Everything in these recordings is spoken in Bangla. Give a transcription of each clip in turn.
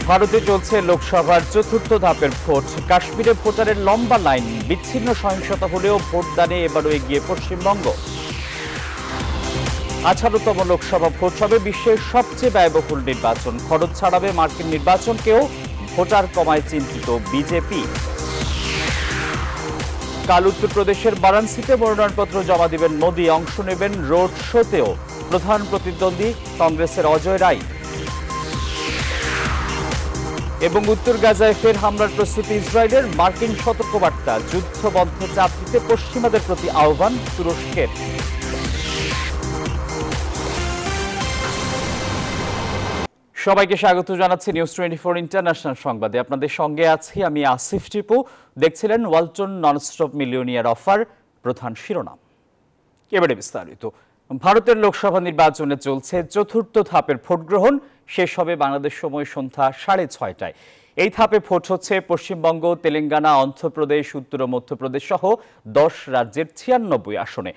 ভারতে চলছে লোকসভার চতুর্থ ধাপের ভোট। কাশ্মীরে ভোটারের লম্বা লাইন, বিচ্ছিন্ন সহিংসতা হলেও ভোটদানে এবারও এগিয়ে পশ্চিমবঙ্গ। 18তম লোকসভা ভোট হবে বিশ্বের সবচেয়ে ব্যয়বহুল নির্বাচন। খরচ ছাড়াবে মার্কিন নির্বাচনকেও, ভোটার কমায় চিন্তিত বিজেপি। কাল উত্তরপ্রদেশের বারাণসীতে মনোনয়নপত্র জমা দিবেন মোদি, অংশ নেবেন রোড শোতেও প্রধান প্রতিদ্বন্দ্বী কংগ্রেসের অজয় রায়। এবং উত্তর গাজায় ফের হামলার প্রস্তুতি ইসরায়েলের, মার্কিন সতর্কবার্তা, যুদ্ধ বন্ধে চাপ দিতে পশ্চিমাদের প্রতি আহ্বান তুরস্কের। সবাইকে স্বাগত জানাচ্ছি নিউজ 24 ইন্টারন্যাশনাল সংবাদে। আপনাদের সঙ্গে আছি আমি আসিফ টিপু। দেখছিলেন ওয়ালটন ননস্টপ মিলিয়নিয়ার অফার। প্রধান শিরোনাম এবারে বিস্তারিত। ভারতের লোকসভা নির্বাচনে চলছে চতুর্থ ধাপের ভোট গ্রহণ। শেষ হবে বাংলাদেশ সময় সন্ধ্যা 6:30টায়। এই ধাপে ভোট হচ্ছে পশ্চিমবঙ্গ, তেলেঙ্গানা, অন্ধ্রপ্রদেশ, উত্তর ও মধ্যপ্রদেশ সহ 10 রাজ্যের 96 আসনে।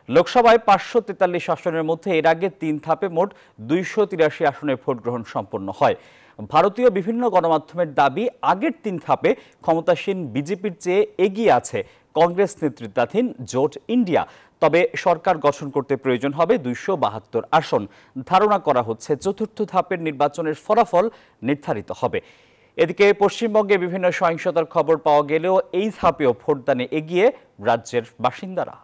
লোকসভায় 543 আসনের মধ্যে এর আগে 3 ধাপে মোট 283 আসনে ভোট গ্রহণ সম্পন্ন হয়। ভারতীয় বিভিন্ন গণমাধ্যমের দাবি, আগের 3 ধাপে ক্ষমতাসীন বিজেপির চেয়ে এগিয়ে আছে কংগ্রেস নেতৃত্বাধীন জোট ইন্ডিয়া। তবে সরকার গঠন করতে প্রয়োজন হবে 272 আসন। ধারণা করা হচ্ছে চতুর্থ ধাপের নির্বাচনের ফলাফল নির্ধারিত হবে। এদিকে পশ্চিমবঙ্গে বিভিন্ন সহিংসতার খবর পাওয়া গেলেও এই ধাপেও ভোটদানে এগিয়ে রাজ্যের বাসিন্দারা।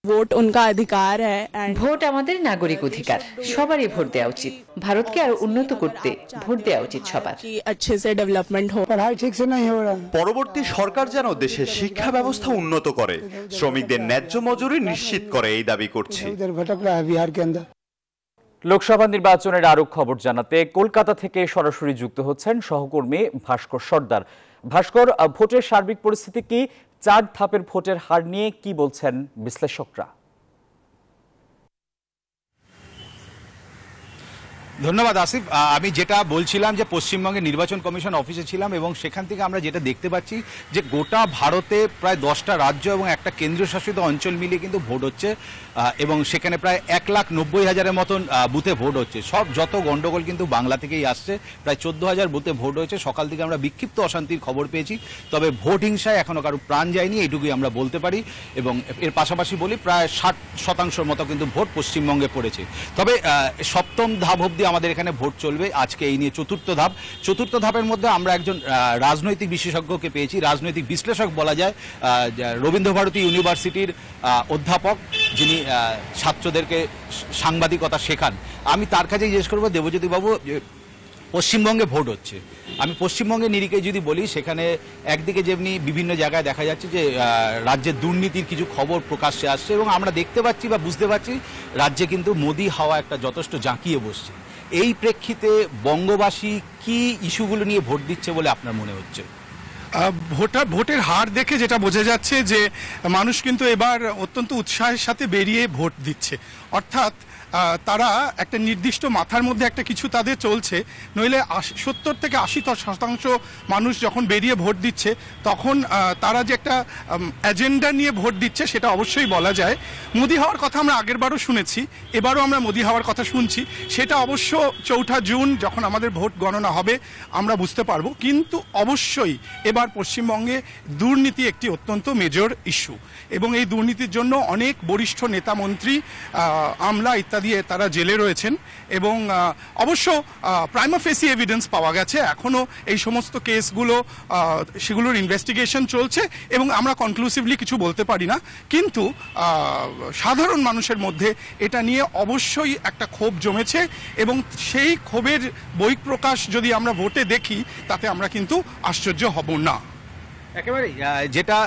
ভোট उनका अधिकार है। ভোট আমাদের নাগরিক অধিকার, সবারই ভোট দেওয়া উচিত। ভারতকে আরো উন্নত করতে ভোট দেওয়া উচিত সবার। अच्छे से डेवलपमेंट हो। पढ़ाई ठीक से नहीं हो रहा। পরবর্তী সরকার যেন দেশের শিক্ষা ব্যবস্থা উন্নত করে, শ্রমিকদের ন্যায্য মজুরি নিশ্চিত করে, এই দাবি করছে। भटक रहा है बिहार के अंदर। লোকসভা নির্বাচনের আরো খবর জানাতে কলকাতা থেকে সরাসরি যুক্ত হচ্ছেন সহকর্মী ভাস্কর সর্দার। ভাস্কর, ভোটের সার্বিক পরিস্থিতি কি? 4 ধাপের ভোটের হার নিয়ে কি বলছেন বিশ্লেষকরা? ধন্যবাদ আসিফ। আমি যেটা বলছিলাম যে পশ্চিমবঙ্গের নির্বাচন কমিশন অফিসে ছিলাম এবং সেখান থেকে আমরা যেটা দেখতে পাচ্ছি যে গোটা ভারতে প্রায় 10টা রাজ্য এবং একটা কেন্দ্রীয় শাসিত অঞ্চল মিলিয়ে কিন্তু ভোট হচ্ছে এবং সেখানে প্রায় 1,90,000-এর মতন বুথে ভোট হচ্ছে। সব যত গন্ডগোল কিন্তু বাংলা থেকেই আসছে। প্রায় 14,000 বুথে ভোট হয়েছে। সকাল থেকে আমরা বিক্ষিপ্ত অশান্তির খবর পেয়েছি, তবে ভোট হিংসায় এখনও কারো প্রাণ যায়নি, এইটুকুই আমরা বলতে পারি। এবং এর পাশাপাশি বলি প্রায় 60% মতো কিন্তু ভোট পশ্চিমবঙ্গে পড়েছে। তবে সপ্তম ধাপ অবধি আমাদের এখানে ভোট চলবে। আজকে এই নিয়ে চতুর্থ ধাপের মধ্যে আমরা একজন রাজনৈতিক বিশেষজ্ঞকে পেয়েছি, রাজনৈতিক বিশ্লেষক বলা যায়, রবীন্দ্রভারতী ইউনিভার্সিটির অধ্যাপক, যিনি ছাত্রদেরকে সাংবাদিকতা শেখান। আমি তার কাছে জিজ্ঞেস করবো, দেবজ্যোতি বাবু, পশ্চিমবঙ্গে ভোট হচ্ছে, আমি পশ্চিমবঙ্গের নিরিখে যদি বলি, সেখানে একদিকে যেমনি বিভিন্ন জায়গায় দেখা যাচ্ছে যে রাজ্যের দুর্নীতির কিছু খবর প্রকাশ্যে আসছে এবং আমরা দেখতে পাচ্ছি বা বুঝতে পারছি রাজ্যে কিন্তু মোদি হাওয়া একটা যথেষ্ট জাঁকিয়ে বসছে। এই প্রেক্ষিতে বঙ্গবাসী কি ইস্যুগুলো নিয়ে ভোট দিচ্ছে বলে আপনার মনে হচ্ছে? ভোটের হার দেখে যেটা বোঝা যাচ্ছে যে মানুষ কিন্তু এবার অত্যন্ত উৎসাহের সাথে বেরিয়ে ভোট দিচ্ছে। অর্থাৎ তারা একটা নির্দিষ্ট মাথার মধ্যে একটা কিছু তাদের চলছে, নইলে 70 থেকে 80% মানুষ যখন বেরিয়ে ভোট দিচ্ছে তখন তারা যে একটা এজেন্ডা নিয়ে ভোট দিচ্ছে সেটা অবশ্যই বলা যায়। মোদি হওয়ার কথা আমরা আগেরবারও শুনেছি, এবারও আমরা মোদি হওয়ার কথা শুনছি। সেটা অবশ্য 4 জুন যখন আমাদের ভোট গণনা হবে আমরা বুঝতে পারবো। কিন্তু অবশ্যই এবার পশ্চিমবঙ্গে দুর্নীতি একটি অত্যন্ত মেজর ইস্যু এবং এই দুর্নীতির জন্য অনেক বরিষ্ঠ নেতা মন্ত্রী, আমলা ইত্যাদি তারা জেলে রয়েছেন এবং অবশ্য প্রাইমা ফেসি এভিডেন্স পাওয়া গেছে। এখনও এই সমস্ত কেসগুলো সেগুলোর ইনভেস্টিগেশন চলছে এবং আমরা কনক্লুসিভলি কিছু বলতে পারি না। কিন্তু সাধারণ মানুষের মধ্যে এটা নিয়ে অবশ্যই একটা ক্ষোভ জমেছে এবং সেই ক্ষোভের বহিঃপ্রকাশ যদি আমরা ভোটে দেখি তাতে আমরা কিন্তু আশ্চর্য হব না। একেবারে যেটা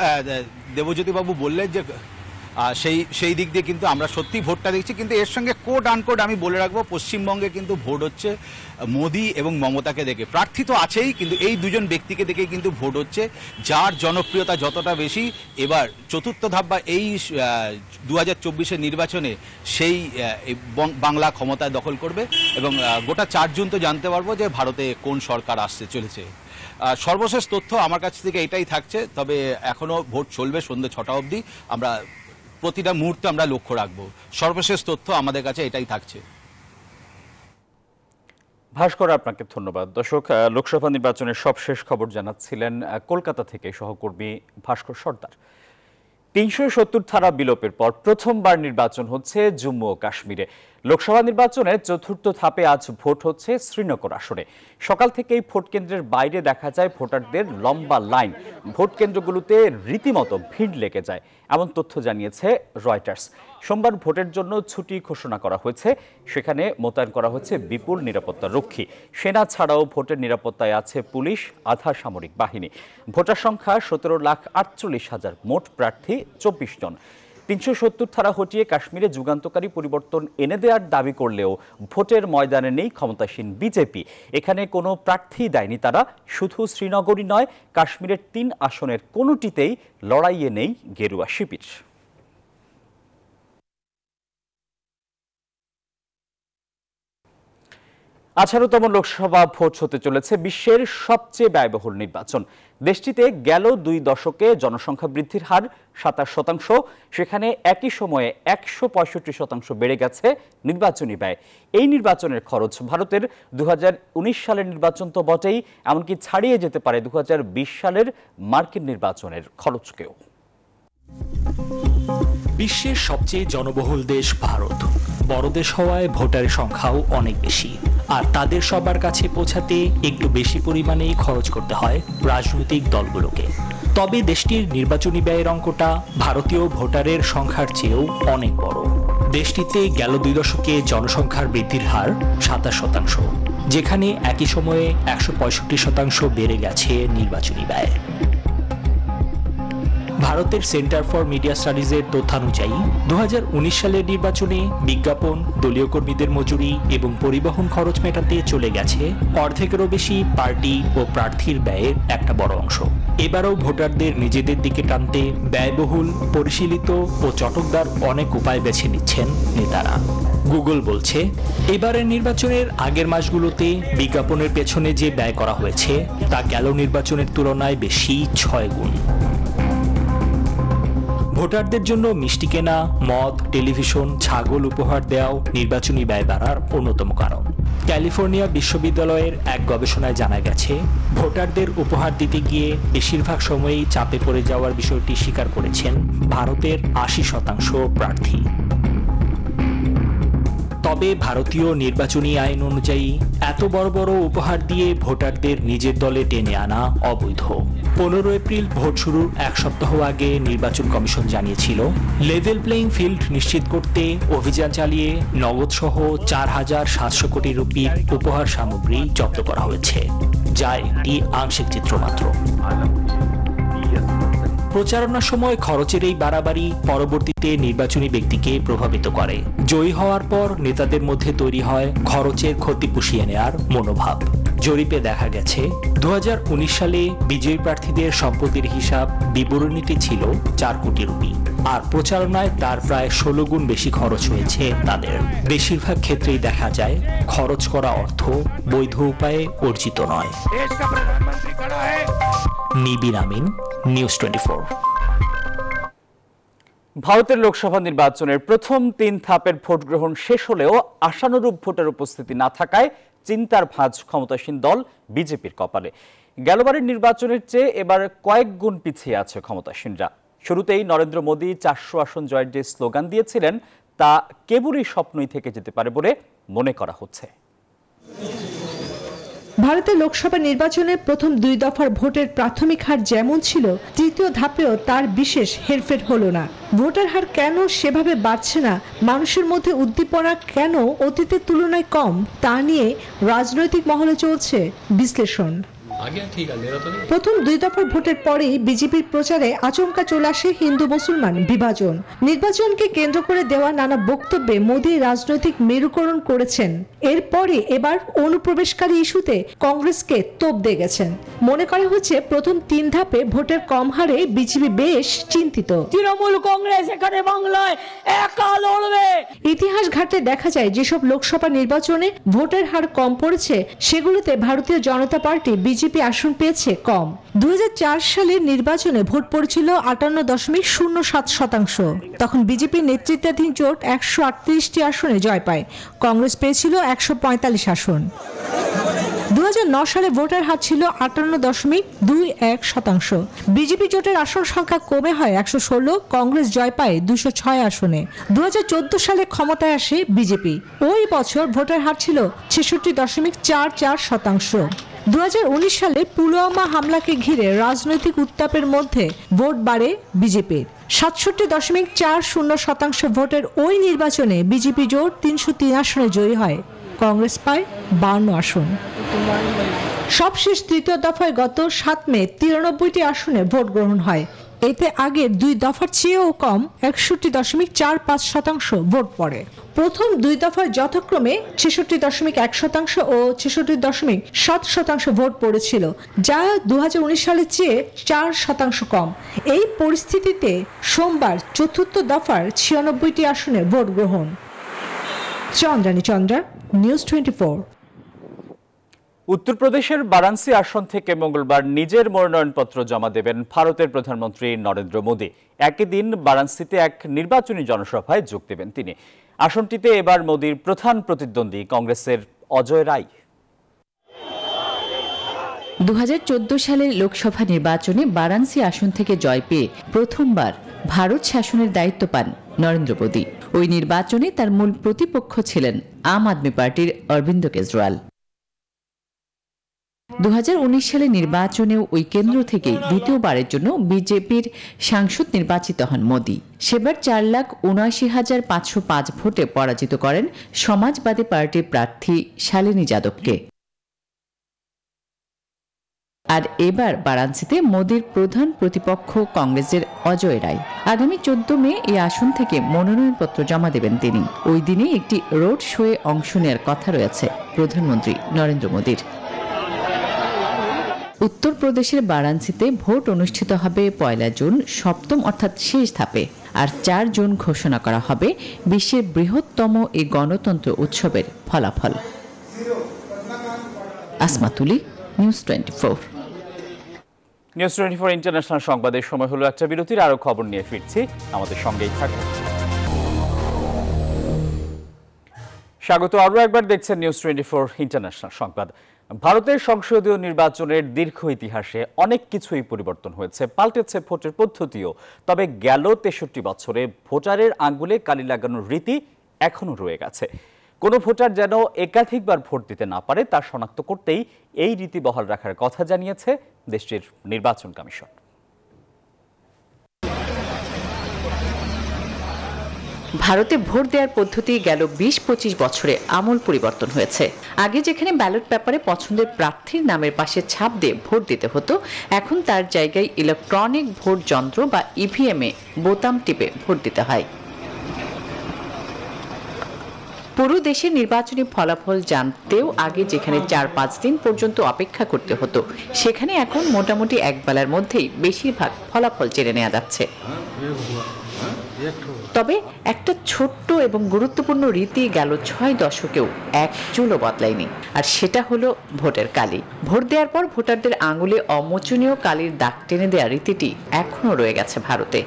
দেবজ্যোতিবাবু বললেন যে সেই দিক দিয়ে কিন্তু আমরা সত্যি ভোটটা দেখছি। কিন্তু এর সঙ্গে কোড আনকোড আমি বলে রাখবো, পশ্চিমবঙ্গে কিন্তু ভোট হচ্ছে মোদি এবং মমতাকে দেখে। প্রার্থী তো আছেই, কিন্তু এই দুজন ব্যক্তিকে দেখে কিন্তু ভোট হচ্ছে। যার জনপ্রিয়তা যতটা বেশি, এবার চতুর্থ ধাপ বা এই 2024-এর নির্বাচনে সেই বাংলা ক্ষমতায় দখল করবে এবং গোটা 4 জুন তো জানতে পারবো যে ভারতে কোন সরকার আসতে চলেছে। সর্বশেষ তথ্য আমার কাছ থেকে এটাই থাকছে, তবে এখনও ভোট চলবে সন্ধ্যে 6টা অবধি। আমরা প্রতিটা মুহূর্তে আমরা লক্ষ্য রাখবো। সর্বশেষ তথ্য আমাদের কাছে এটাই থাকছে। ভাস্কর, আপনাকে ধন্যবাদ। দর্শক, লোকসভা নির্বাচনের সবশেষ খবর জানাচ্ছিলেন কলকাতা থেকে সহকর্মী ভাস্কর সর্দার। ৩৭০ ধারা বিলোপের পর প্রথমবার নির্বাচন হচ্ছে জম্মু ও কাশ্মীরে। লোকসভা নির্বাচনের চতুর্থ ধাপে আজ ভোট হচ্ছে শ্রীনগর আসনে। সকাল থেকেই ভোট কেন্দ্রের বাইরে দেখা যায় ভোটারদের লম্বা লাইন। ভোট কেন্দ্রগুলোতে রীতিমতো ভিড় লেগে যায়, এমন তথ্য জানিয়েছে রয়টার্স। সোমবার ভোটের জন্য ছুটি ঘোষণা করা হয়েছে। সেখানে মোতায়েন করা হয়েছে বিপুল নিরাপত্তা রক্ষী। সেনা ছাড়াও ভোটের নিরাপত্তায় আছে পুলিশ, আধা সামরিক বাহিনী। ভোটার সংখ্যা ১৭,৪৮,০০০, মোট প্রার্থী ২৪ জন। ৩৭০ ধারা হটিয়ে কাশ্মীরে যুগান্তকারী পরিবর্তন এনে দেওয়ার দাবি করলেও ভোটের ময়দানে নেই ক্ষমতাসীন বিজেপি। এখানে কোনো প্রার্থী দেয়নি তারা। শুধু শ্রীনগরই নয়, কাশ্মীরের ৩ আসনের কোনোটিতেই লড়াইয়ে নেই গেরুয়া শিবির। ১৮তম লোকসভা ভোট হতে চলেছে বিশ্বের সবচেয়ে ব্যয়বহুল নির্বাচন। দেশটিতে গেল ২ দশকে জনসংখ্যা বৃদ্ধির হার ২৭%। সেখানে একই সময়ে ১৬৫% বেড়ে গেছে নির্বাচনী ব্যয়। এই নির্বাচনের খরচ ভারতের ২০১৯ সালের নির্বাচন তো বটেই, এমনকি ছাড়িয়ে যেতে পারে ২০২০ সালের মার্কিন নির্বাচনের খরচকেও। বিশ্বের সবচেয়ে জনবহুল দেশ ভারত। বড় দেশ হওয়ায় ভোটারের সংখ্যাও অনেক বেশি, আর তাদের সবার কাছে পৌঁছাতে একটু বেশি পরিমাণেই খরচ করতে হয় রাজনৈতিক দলগুলোকে। তবে দেশটির নির্বাচনী ব্যয়ের অঙ্কটা ভারতীয় ভোটারের সংখ্যার চেয়েও অনেক বড়। দেশটিতে গেল ২ দশকে জনসংখ্যার বৃদ্ধির হার ২৭%, যেখানে একই সময়ে ১৬৫% বেড়ে গেছে নির্বাচনী ব্যয়। ভারতের সেন্টার ফর মিডিয়া স্টাডিজের তথ্যানুযায়ী ২০১৯ সালের নির্বাচনে বিজ্ঞাপন, দলীয় কর্মীদের মজুরি এবং পরিবহন খরচ মেটাতে চলে গেছে অর্ধেকেরও বেশি পার্টি ও প্রার্থীর ব্যয়ের একটা বড় অংশ। এবারও ভোটারদের নিজেদের দিকে টানতে ব্যয়বহুল, পরিশীলিত ও চটকদার অনেক উপায় বেছে নিচ্ছেন নেতারা। গুগল বলছে, এবারের নির্বাচনের আগের মাসগুলোতে বিজ্ঞাপনের পেছনে যে ব্যয় করা হয়েছে তা গেল নির্বাচনের তুলনায় বেশি ৬ গুণ। ভোটারদের জন্য মিষ্টি কেনা, মদ, টেলিভিশন, ছাগল উপহার দেওয়াও নির্বাচনী ব্যয় বাড়ার অন্যতম কারণ। ক্যালিফোর্নিয়া বিশ্ববিদ্যালয়ের এক গবেষণায় জানা গেছে, ভোটারদের উপহার দিতে গিয়ে বেশিরভাগ সময়ই চাপে পড়ে যাওয়ার বিষয়টি স্বীকার করেছেন ভারতের ৮০% প্রার্থী। তবে ভারতীয় নির্বাচনী আইন অনুযায়ী এত বড় বড় উপহার দিয়ে ভোটারদের নিজের দলে টেনে আনা অবৈধ। ১৫ এপ্রিল ভোট শুরুর ১ সপ্তাহ আগে নির্বাচন কমিশন জানিয়েছিল, লেভেল প্লেইং ফিল্ড নিশ্চিত করতে অভিযান চালিয়ে নগদসহ ৪,৭০০ কোটি রুপির উপহার সামগ্রী জব্দ করা হয়েছে, যা একটি আংশিক চিত্র মাত্র। প্রচারণার সময় খরচের এই বাড়াবাড়ি পরবর্তীতে নির্বাচনী ব্যক্তিকে প্রভাবিত করে। জয়ী হওয়ার পর নেতাদের মধ্যে তৈরি হয় খরচের ক্ষতি পুষিয়ে নেওয়ার মনোভাব। জরিপে দেখা গেছে ২০১৯ সালে বিজয়ী প্রার্থীদের সম্পত্তির হিসাব বিবরণীতে ছিল ৪ কোটি রুপি, আর প্রচারণায় তার প্রায় ১৬ গুণ বেশি খরচ হয়েছে তাদের। বেশিরভাগ ক্ষেত্রেই দেখা যায় খরচ করা অর্থ বৈধ উপায়ে অর্জিত নয়। নিবিন আমিন, নিউজ 24। ভারতের লোকসভা নির্বাচনের প্রথম ৩ ধাপের ভোট গ্রহণ শেষ হলেও আশানুরূপ ভোটের উপস্থিতি না থাকায় চিন্তার ভাঁজ ক্ষমতাসীন দল বিজেপির কপালে। গেলবারের নির্বাচনের চেয়ে এবার কয়েক গুণ পিছিয়ে আছে ক্ষমতাসীনরা। শুরুতেই নরেন্দ্র মোদী ৪০০ আসন জয়ের যে স্লোগান দিয়েছিলেন তা কেবলই স্বপ্নই থেকে যেতে পারে বলে মনে করা হচ্ছে। ভারতের লোকসভা নির্বাচনের প্রথম ২ দফার ভোটের প্রাথমিক হার যেমন ছিল, তৃতীয় ধাপেও তার বিশেষ হেরফের হলো না। ভোটার হার কেন সেভাবে বাড়ছে না, মানুষের মধ্যে উদ্দীপনা কেন অতীতের তুলনায় কম, তা নিয়ে রাজনৈতিক মহলে চলছে বিশ্লেষণ। প্রথম ২ দফার ভোটের পরেই বিজেপির প্রচারে আচমকা চলে আসে হিন্দু মুসলমান বিভাজন। নির্বাচনকে কেন্দ্র করে দেওয়া নানা বক্তব্যে মোদী রাজনৈতিক মেরুকরণ করেছেন। এরপরে এবার অনুপ্রবেশকারী ইস্যুতে কংগ্রেসকে তোপ দিয়ে গেছেন। মনে করা হচ্ছে প্রথম ৩ ধাপে ভোটের কম হারে বিজেপি বেশ চিন্তিত। তৃণমূল কংগ্রেস এখানে বাংলায় একা লড়বে। ইতিহাস ঘাটলে দেখা যায় যেসব লোকসভা নির্বাচনে ভোটের হার কম পড়েছে সেগুলোতে ভারতীয় জনতা পার্টি বিজেপি আসন পেয়েছে কম। ২০০৪ সালের নির্বাচনে ভোট পড়েছিল ৫৮.০৭%। তখন বিজেপির নেতৃত্বাধীন জোট ১৩৮টি আসনে জয় পায়, কংগ্রেস পেয়েছিল ১৪৫ আসন। 2009 সালে ভোটার হার ছিল 58.21%। বিজেপি জোটের আসন সংখ্যা কমে হয় 116, কংগ্রেস জয় পায় 206 আসনে। 2014 সালে ক্ষমতায় আসে বিজেপি। ওই বছর ভোটার হার ছিল 66.44%। 2019 সালে পুলওয়ামা হামলাকে ঘিরে রাজনৈতিক উত্তাপের মধ্যে ভোট বাড়ে বিজেপির। 67.40% ভোটের ওই নির্বাচনে বিজেপি জোট 303 আসনে জয়ী হয়, কংগ্রেস পায় 52 আসন। সবশেষ তৃতীয় দফায় গত 7 মে 93টি আসনে ভোট গ্রহণ হয়। এতে আগের 2 দফার চেয়েও কম 61.45% ভোট পড়ে। প্রথম 2 দফায় যথাক্রমে 66.1% ও 66.7% ভোট পড়েছিল, যা 2019 সালের চেয়ে 4% কম। এই পরিস্থিতিতে সোমবার চতুর্থ দফার 96টি আসনে ভোট গ্রহণ। চন্দ্রানী চন্দ্রা, নিউজ 24। উত্তরপ্রদেশের বারাণসী আসন থেকে মঙ্গলবার নিজের মনোনয়নপত্র জমা দেবেন ভারতের প্রধানমন্ত্রী নরেন্দ্র মোদী। একই দিন বারাণসীতে এক নির্বাচনী জনসভায় যোগ দেবেন তিনি। আসনটিতে এবার মোদীর প্রধান প্রতিদ্বন্দ্বী কংগ্রেসের অজয় রায়। 2014 সালের লোকসভা নির্বাচনে বারাণসী আসন থেকে জয় পেয়ে প্রথমবার ভারত শাসনের দায়িত্ব পান নরেন্দ্র মোদী। ওই নির্বাচনে তার মূল প্রতিপক্ষ ছিলেন আম আদমি পার্টির অরবিন্দ কেজরিওয়াল। 2019 সালে নির্বাচনেও ওই কেন্দ্র থেকে দ্বিতীয়বারের জন্য বিজেপির সাংসদ নির্বাচিত হন মোদী। সেবার 4,79,505 ভোটে পরাজিত করেন সমাজবাদী পার্টির প্রার্থী শালিনী যাদবকে। আর এবার বারাণসীতে মোদীর প্রধান প্রতিপক্ষ কংগ্রেসের অজয় রায়। আগামী 14 মে এই আসন থেকে মনোনয়নপত্র জমা দেবেন তিনি। ওই দিনে একটি রোড শোয়ে অংশ নেওয়ার কথা রয়েছে প্রধানমন্ত্রী নরেন্দ্র মোদীর। উত্তরপ্রদেশের বারাণসীতে ভোট অনুষ্ঠিত হবে 1 জুন, সপ্তম অর্থাৎ শেষ ধাপে। আর 4 জুন ঘোষণা করা হবে বিশ্বের বৃহত্তম এই গণতন্ত্র উৎসবের ফলাফল। আসমা তুলি, নিউজ 24। নিউজ 24 ইন্টারন্যাশনাল সংবাদের সময় হলো একটা বিরতির। আরো খবর নিয়ে ফিরছি, আমাদের সঙ্গেই থাকুন। স্বাগত আরো একবার, দেখছেন নিউজ 24 ইন্টারন্যাশনাল সংবাদ। ভারতের সংসদীয় নির্বাচনের দীর্ঘ ইতিহাসে অনেক কিছুই পরিবর্তন হয়েছে, পাল্টেছে ভোটের পদ্ধতিও। তবে গেল 63 বছরে ভোটারের আঙ্গুলে কালি লাগানোর রীতি এখনো রয়ে গেছে। কোনো ভোটার যেন একাধিকবার ভোট দিতে না পারে তা শনাক্ত করতেই এই রীতি বহাল রাখার কথা জানিয়েছে দেশটির নির্বাচন কমিশন। ভারতে ভোট দেওয়ার পদ্ধতি গেল 20-25 বছরে আমূল পরিবর্তন হয়েছে। আগে যেখানে ব্যালট পেপারে পছন্দের প্রার্থীর নামের পাশে ছাপ দিয়ে ভোট দিতে হতো, এখন তার জায়গায় ইলেকট্রনিক ভোট যন্ত্র বা ইভিএমে বোতাম টিপে ভোট দিতে হয়। পুরো দেশের নির্বাচনী ফলাফল জানতেও আগে যেখানে 4-5 দিন পর্যন্ত অপেক্ষা করতে হতো, সেখানে এখন মোটামুটি এক বেলার মধ্যেই বেশিরভাগ ফলাফল জেনে নেওয়া যাচ্ছে। তবে একটা ছোট্ট এবং গুরুত্বপূর্ণ রীতি গেল 6 দশকেও এক চুলও বদলায়নি, আর সেটা হলো ভোটের কালি। ভোট দেওয়ার পর ভোটারদের আঙুলে অমোচনীয় কালির দাগ টেনে দেওয়ার রীতিটি এখনো রয়ে গেছে ভারতে।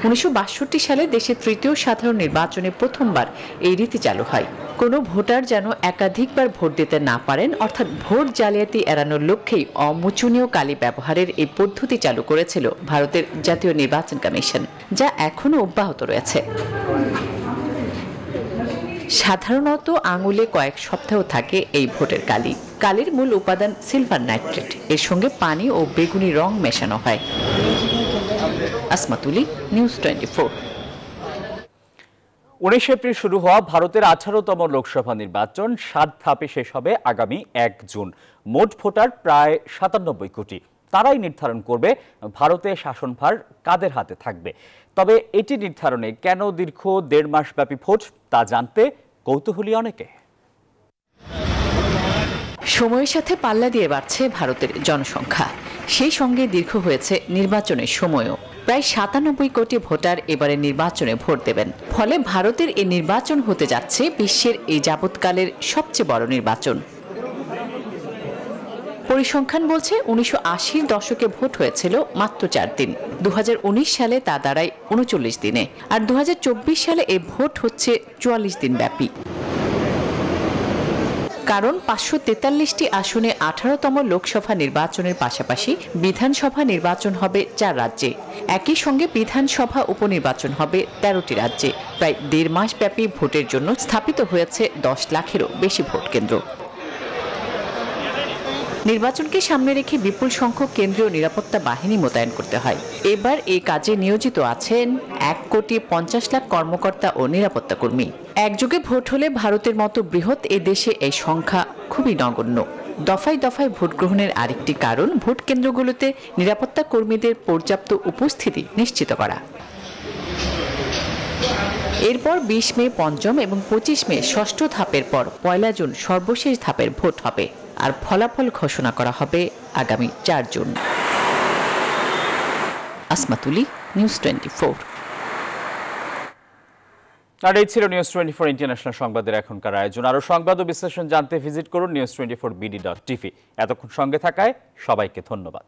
1962 সালে দেশের তৃতীয় সাধারণ নির্বাচনে প্রথমবার এই রীতি চালু হয়। কোনো ভোটার যেন একাধিকবার ভোট দিতে না পারেন, অর্থাৎ ভোট জালিয়াতি এড়ানোর লক্ষ্যেই অমোচনীয় কালি ব্যবহারের এই পদ্ধতি চালু করেছিল ভারতের জাতীয় নির্বাচন কমিশন, যা এখনো অব্যাহত রয়েছে। সাধারণত আঙুলে কয়েক সপ্তাহ থাকে এই ভোটের কালি। কালির মূল উপাদান সিলভার নাইট্রেট, এর সঙ্গে পানি ও বেগুনি রং মেশানো হয়। আসমা তুলি, নিউজ 24। 19 এপ্রিল শুরু হওয়া ভারতের 18তম লোকসভা নির্বাচন 7 ধাপে শেষ হবে আগামী 1 জুন। মোট ভোটার প্রায় 97 কোটি। তারাই নির্ধারণ করবে ভারতে শাসনভার কাদের হাতে থাকবে। তবে এটি নির্ধারণে কেন দীর্ঘ 1.5 মাস ব্যাপী ভোট, তা জানতে কৌতূহলী অনেকে। সময়ের সাথে পাল্লা দিয়ে বাড়ছে ভারতের জনসংখ্যা, সেই সঙ্গে দীর্ঘ হয়েছে নির্বাচনের সময়ও। প্রায় 97 কোটি ভোটার এবারে নির্বাচনে ভোট দেবেন। ফলে ভারতের এই নির্বাচন হতে যাচ্ছে বিশ্বের এই যাবৎকালের সবচেয়ে বড় নির্বাচন। পরিসংখ্যান বলছে 1980-র দশকে ভোট হয়েছিল মাত্র 4 দিন। 2019 সালে তা দাঁড়ায় 39 দিনে, আর 2024 সালে এই ভোট হচ্ছে 44 দিন ব্যাপী। কারণ 543টি আসনে 18তম লোকসভা নির্বাচনের পাশাপাশি বিধানসভা নির্বাচন হবে 4 রাজ্যে। একই সঙ্গে বিধানসভা উপনির্বাচন হবে 13টি রাজ্যে। প্রায় 1.5 মাস ব্যাপী ভোটের জন্য স্থাপিত হয়েছে 10 লাখেরও বেশি ভোট কেন্দ্র। নির্বাচনকে সামনে রেখে বিপুল সংখ্যক কেন্দ্রীয় নিরাপত্তা বাহিনী মোতায়েন করতে হয়। এবার এই কাজে নিয়োজিত আছেন 1,50,00,000 কর্মকর্তা ও নিরাপত্তা কর্মী। একযোগে ভোট হলে ভারতের মতো বৃহৎ এ দেশে এই সংখ্যা খুবই নগণ্য। দফায় দফায় ভোট গ্রহণের আরেকটি কারণ ভোট কেন্দ্রগুলোতে নিরাপত্তা কর্মীদের পর্যাপ্ত উপস্থিতি নিশ্চিত করা। এরপর 20 মে পঞ্চম এবং 25 মে ষষ্ঠ ধাপের পর 1 জুন সর্বশেষ ধাপের ভোট হবে আর ফলাফল ঘোষণা করা হবে আগামী 4 জুন। আসমাতুলি, নিউজ 24। আর এই ছিল নিউজ 24 ইন্টারন্যাশনাল সংবাদের এখনকার আয়োজন। আরো সংবাদ ও বিশ্লেষণ জানতে ভিজিট করুন news24bd.tv। এতক্ষণ সঙ্গে থাকায় সবাইকে ধন্যবাদ।